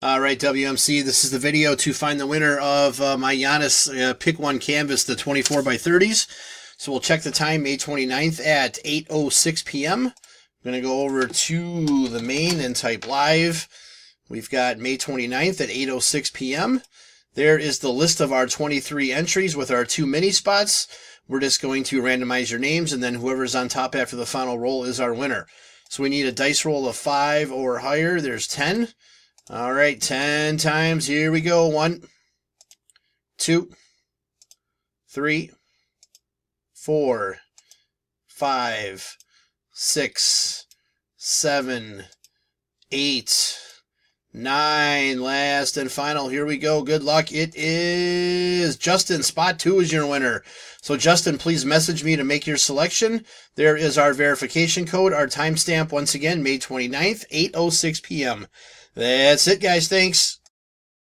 All right, WMC, this is the video to find the winner of my Giannis Pick 1 Canvas, the 24 by 30s. So we'll check the time, May 29th at 8:06 p.m. I'm going to go over to the main and type live. We've got May 29th at 8:06 p.m. There is the list of our 23 entries with our 2 mini spots. We're just going to randomize your names, and then whoever's on top after the final roll is our winner. So we need a dice roll of 5 or higher. There's 10. All right, 10 times. Here we go. 1, 2, 3, 4, 5, 6, 7, 8, 9. Last and final. Here we go. Good luck. It is Justin. Spot 2 is your winner. So, Justin, please message me to make your selection. There is our verification code. Our timestamp, once again, May 29th, 8:06 p.m. That's it, guys. Thanks.